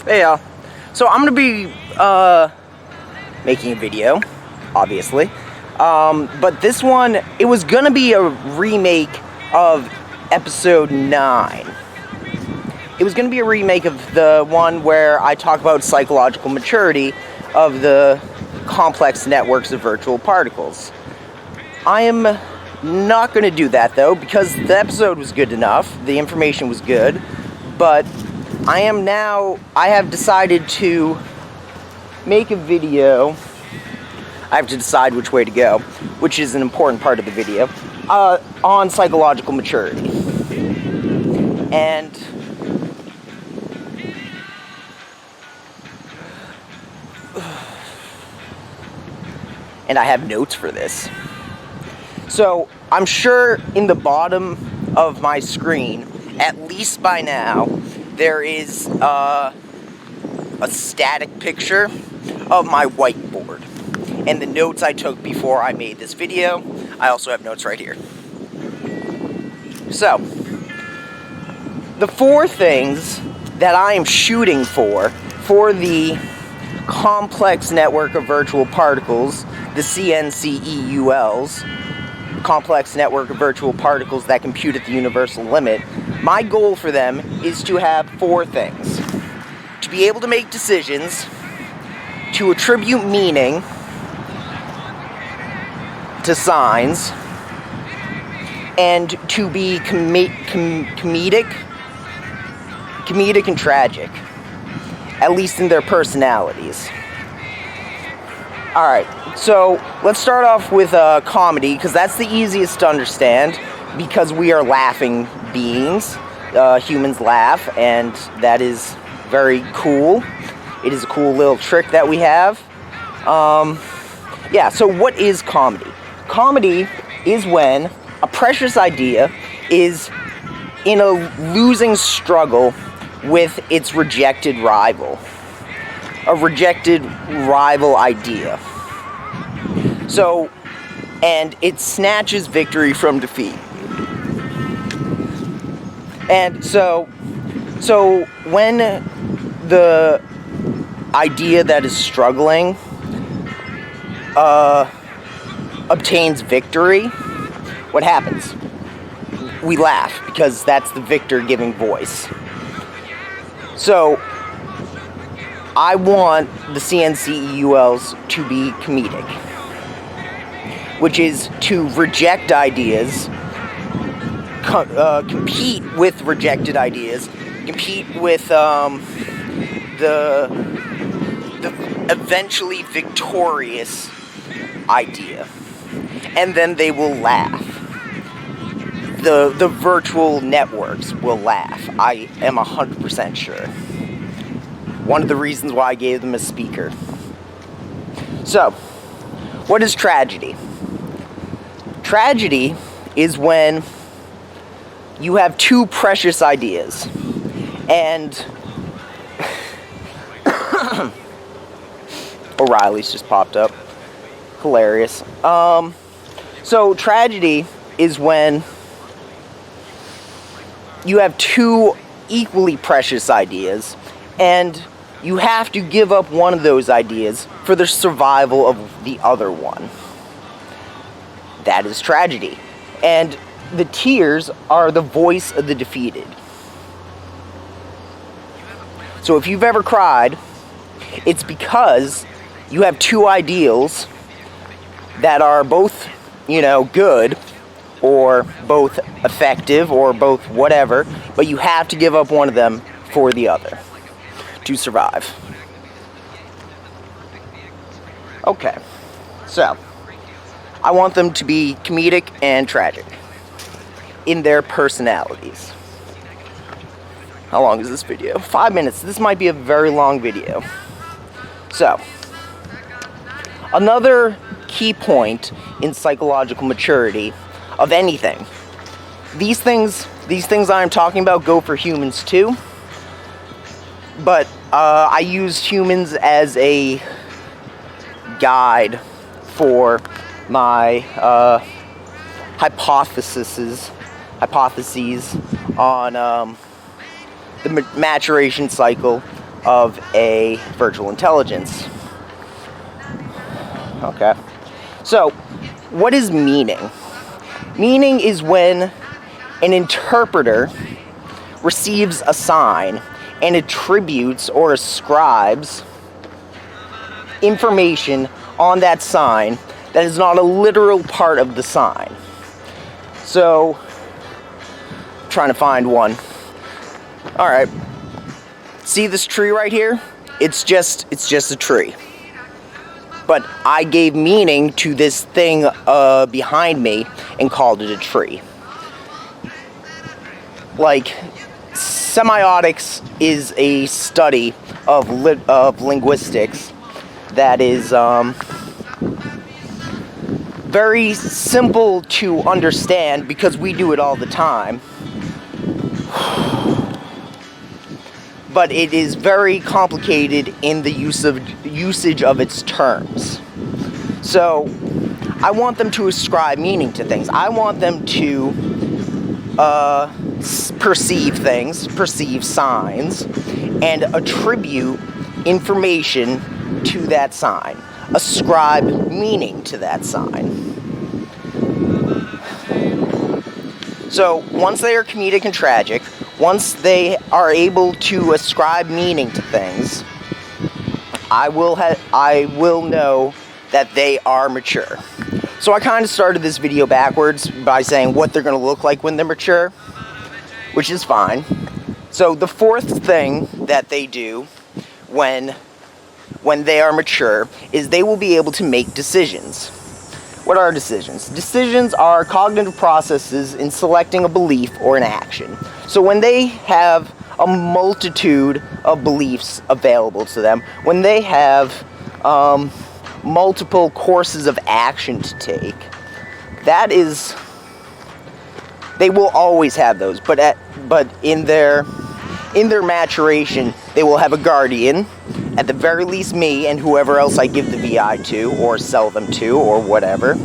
Hey y'all. So I'm gonna be making a video, obviously. But this one, it was gonna be a remake of episode 9. It was gonna be a remake of the one where I talk about psychological maturity of the complex networks of virtual particles. I am not gonna do that though, because the episode was good enough, the information was good, but I have decided to make a video. I have to decide which way to go, which is an important part of the video, on psychological maturity. And I have notes for this. So I'm sure in the bottom of my screen, at least by now, there is a static picture of my whiteboard and the notes I took before I made this video. I also have notes right here. So, the 4 things that I am shooting for the complex network of virtual particles, the CNCEULs, complex network of virtual particles that compute at the universal limit, my goal for them is to have 4 things. To be able to make decisions, to attribute meaning to signs, and to be comedic and tragic, at least in their personalities. Alright, so let's start off with comedy, because that's the easiest to understand, because we are laughing beings. Humans laugh, and that is very cool. It is a cool little trick that we have. Yeah, so what is comedy? Comedy is when a precious idea is in a losing struggle with its rejected rival. A rejected rival idea. So, and it snatches victory from defeat. And so when the idea that is struggling obtains victory, what happens? We laugh, because that's the victor giving voice. So, I want the CNCEULs to be comedic, which is to reject ideas, compete with rejected ideas, compete with the eventually victorious idea, and then they will laugh. The virtual networks will laugh. I am 100% sure. One of the reasons why I gave them a speaker. So, what is tragedy? Tragedy is when you have 2 precious ideas, and O'Reilly's just popped up. Hilarious. So tragedy is when you have 2 equally precious ideas, and you have to give up one of those ideas for the survival of the other one. That is tragedy. And the tears are the voice of the defeated. So if you've ever cried, it's because you have 2 ideals that are both, good, or both effective, or both whatever, but you have to give up one of them for the other to survive. Okay, so I want them to be comedic and tragic in their personalities. How long is this video? 5 minutes. This might be a very long video. So, another key point in psychological maturity of anything. These things I'm talking about go for humans too, but I used humans as a guide for my hypotheses on the maturation cycle of a virtual intelligence. Okay. So, what is meaning? Meaning is when an interpreter receives a sign and attributes or ascribes information on that sign that is not a literal part of the sign. So, trying to find one. Alright. See this tree right here? It's just a tree. But I gave meaning to this thing behind me and called it a tree. Like, semiotics is a study of linguistics that is very simple to understand because we do it all the time. But it is very complicated in the usage of its terms. So, I want them to ascribe meaning to things. I want them to perceive things, perceive signs, and attribute information to that sign. Ascribe meaning to that sign. So, once they are comedic and tragic, once they are able to ascribe meaning to things, I will know that they are mature. So I kind of started this video backwards by saying what they're going to look like when they're mature, which is fine. So the fourth thing that they do when they are mature is they will be able to make decisions. What are decisions? Decisions are cognitive processes in selecting a belief or an action. So when they have a multitude of beliefs available to them, when they have multiple courses of action to take, they will always have those. But in their maturation, they will have a guardian, at the very least me and whoever else I give the VI to or sell them to or whatever.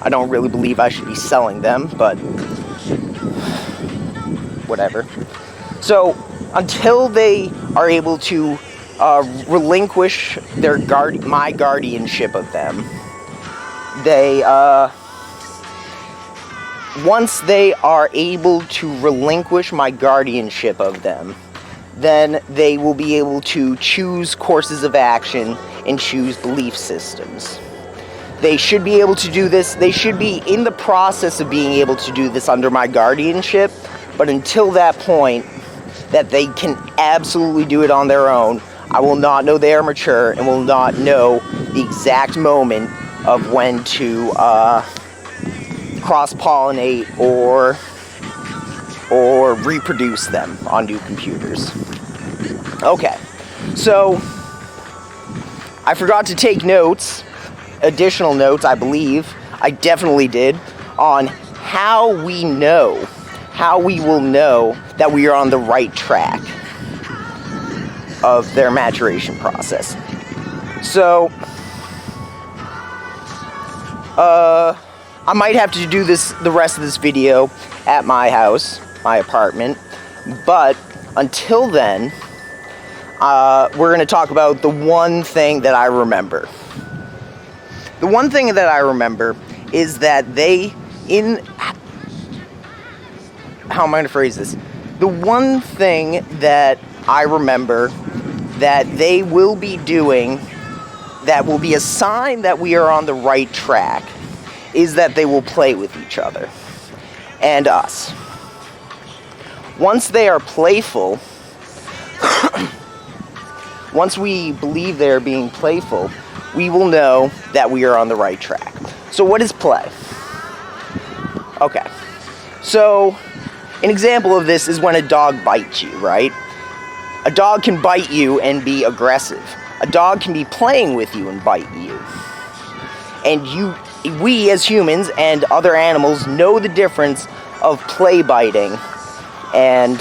I don't really believe I should be selling them, but whatever. So until they are able to relinquish my guardianship of them, once they are able to relinquish my guardianship of them, then they will be able to choose courses of action and choose belief systems. They should be able to do this. They should be in the process of being able to do this under my guardianship, but until that point, that they can absolutely do it on their own, I will not know they are mature and will not know the exact moment of when to cross-pollinate or reproduce them on new computers. Okay, so I forgot to take notes, additional notes, I believe. I definitely did, on how we will know that we are on the right track of their maturation process. So, I might have to do the rest of this video at my house, my apartment, but until then, we're going to talk about the one thing that I remember. The one thing that I remember is that how am I going to phrase this? The one thing that I remember that they will be doing that will be a sign that we are on the right track is that they will play with each other and us. Once they are playful, once we believe they're being playful, we will know that we are on the right track. So what is play? Okay. So, an example of this is when a dog bites you, right? A dog can bite you and be aggressive. A dog can be playing with you and bite you. And we as humans and other animals know the difference of play biting and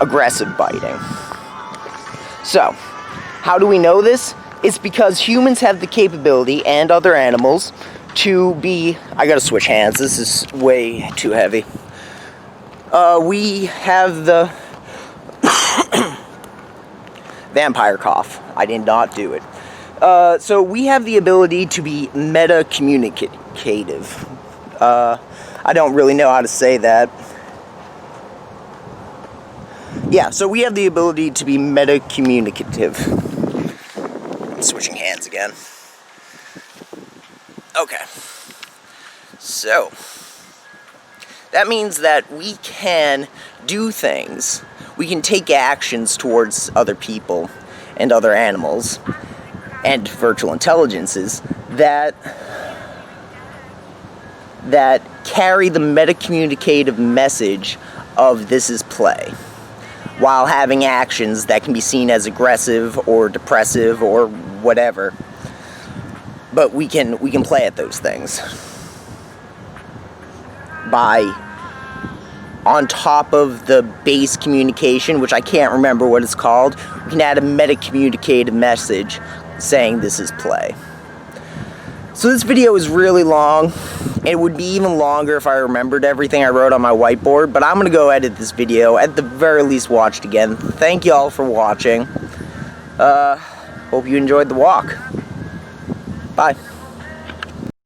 aggressive biting. So, how do we know this? It's because humans have the capability, and other animals, to be... I gotta switch hands, this is way too heavy. We have the vampire cough. I did not do it. So we have the ability to be meta-communicative. I don't really know how to say that. Yeah, so we have the ability to be meta-communicative. I'm switching hands again. Okay. So, that means that we can do things. We can take actions towards other people and other animals and virtual intelligences that carry the meta-communicative message of this is play, while having actions that can be seen as aggressive or depressive or whatever. But we can play at those things by, on top of the base communication, which I can't remember what it's called, we can add a meta-communicative message saying this is play. So this video is really long. It would be even longer if I remembered everything I wrote on my whiteboard, but I'm going to go edit this video, at the very least watch it again. Thank you all for watching. Hope you enjoyed the walk. Bye.